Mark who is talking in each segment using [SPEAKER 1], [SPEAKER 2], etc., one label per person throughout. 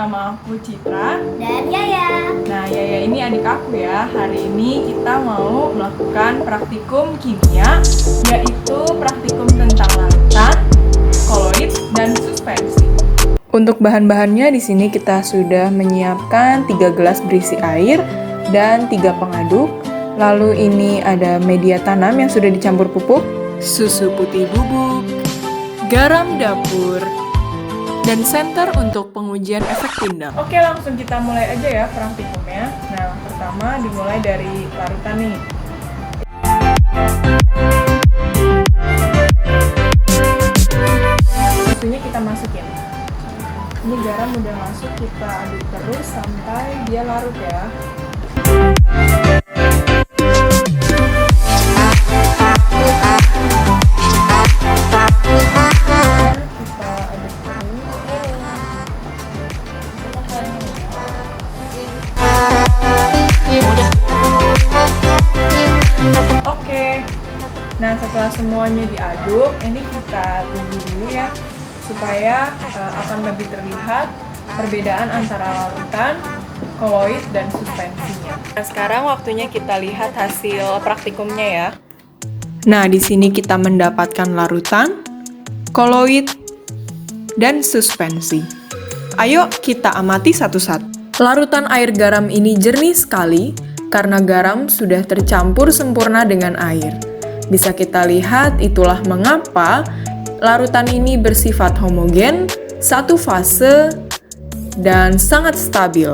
[SPEAKER 1] nama aku Citra.
[SPEAKER 2] Dan Yaya.
[SPEAKER 1] Nah, Yaya ini adik aku ya. Hari ini kita mau melakukan praktikum kimia, yaitu praktikum tentang larutan, koloid, dan suspensi. Untuk bahan-bahannya di sini kita sudah menyiapkan 3 gelas berisi air dan 3 pengaduk. Lalu ini ada media tanam yang sudah dicampur pupuk, susu putih bubuk, garam dapur, dan senter untuk pengujian efek tindal. Oke, langsung kita mulai aja ya praktikumnya. Nah, pertama dimulai dari larutan nih. Susunya kita masukin. Ini garam udah masuk, kita aduk terus sampai dia larut ya. Oke, nah setelah semuanya diaduk, ini kita tunggu dulu ya, supaya akan lebih terlihat perbedaan antara larutan, koloid, dan suspensinya. Nah, sekarang waktunya kita lihat hasil praktikumnya ya. Nah, di sini kita mendapatkan larutan, koloid, dan suspensi. Ayo kita amati satu-satu. Larutan air garam ini jernih sekali, karena garam sudah tercampur sempurna dengan air. Bisa kita lihat itulah mengapa larutan ini bersifat homogen, satu fase, dan sangat stabil.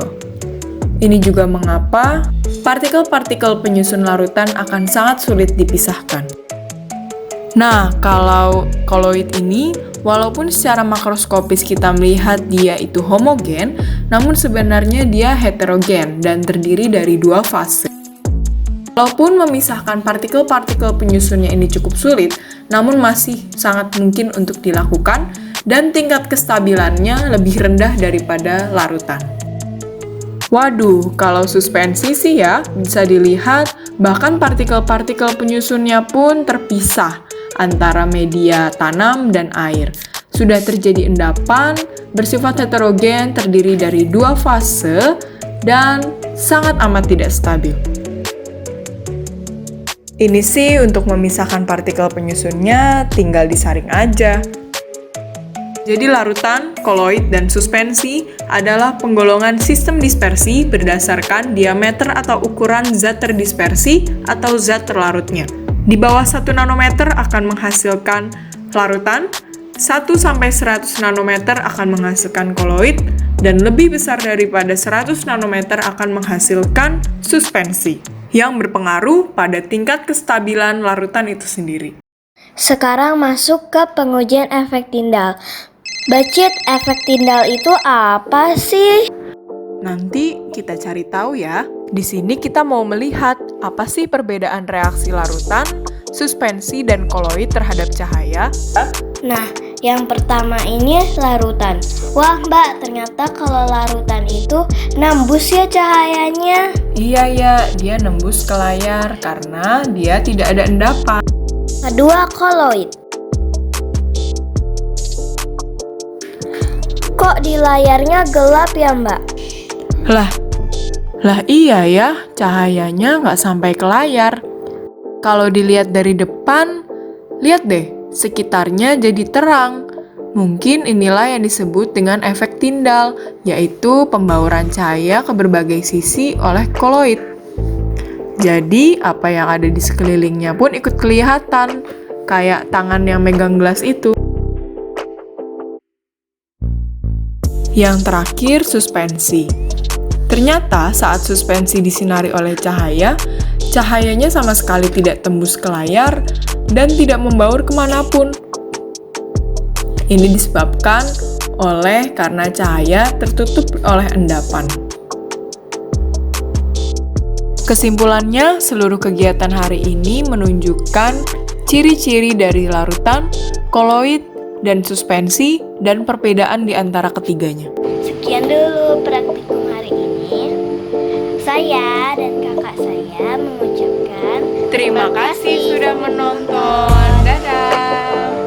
[SPEAKER 1] Ini juga mengapa partikel-partikel penyusun larutan akan sangat sulit dipisahkan. Nah, kalau koloid ini, walaupun secara makroskopis kita melihat dia itu homogen, namun sebenarnya dia heterogen dan terdiri dari 2 fase. Walaupun memisahkan partikel-partikel penyusunnya ini cukup sulit, namun masih sangat mungkin untuk dilakukan dan tingkat kestabilannya lebih rendah daripada larutan. Waduh, kalau suspensi sih ya, bisa dilihat bahkan partikel-partikel penyusunnya pun terpisah antara media tanam dan air. Sudah terjadi endapan, bersifat heterogen, terdiri dari 2 fase, dan sangat amat tidak stabil. Ini sih untuk memisahkan partikel penyusunnya, tinggal disaring aja. Jadi larutan, koloid, dan suspensi adalah penggolongan sistem dispersi berdasarkan diameter atau ukuran zat terdispersi atau zat terlarutnya. Di bawah 1 nanometer akan menghasilkan larutan, 1-100 nanometer akan menghasilkan koloid, dan lebih besar daripada 100 nanometer akan menghasilkan suspensi, yang berpengaruh pada tingkat kestabilan larutan itu sendiri.
[SPEAKER 2] Sekarang masuk ke pengujian efek tindal. Bacit, efek tindal itu apa sih?
[SPEAKER 1] Nanti kita cari tahu ya. Di sini kita mau melihat apa sih perbedaan reaksi larutan, suspensi, dan koloid terhadap cahaya.
[SPEAKER 2] Nah, yang pertama ini larutan. Wah Mbak, ternyata kalau larutan itu nembus ya cahayanya.
[SPEAKER 1] Iya ya, dia nembus ke layar karena dia tidak ada endapan.
[SPEAKER 2] Kedua, koloid. Kok di layarnya gelap ya Mbak?
[SPEAKER 1] Lah iya ya, cahayanya nggak sampai ke layar. Kalau dilihat dari depan, lihat deh, sekitarnya jadi terang. Mungkin inilah yang disebut dengan efek tindal, yaitu pembauran cahaya ke berbagai sisi oleh koloid. Jadi, apa yang ada di sekelilingnya pun ikut kelihatan, kayak tangan yang megang gelas itu. Yang terakhir, suspensi. Ternyata saat suspensi disinari oleh cahaya, cahayanya sama sekali tidak tembus ke layar dan tidak membaur kemanapun. Ini disebabkan karena cahaya tertutup oleh endapan. Kesimpulannya, seluruh kegiatan hari ini menunjukkan ciri-ciri dari larutan, koloid, dan suspensi, dan perbedaan di antara ketiganya.
[SPEAKER 2] Sekian dulu praktikum hari ini. Saya dan kakak saya mengucapkan
[SPEAKER 1] Terima kasih sudah menonton. Dadah!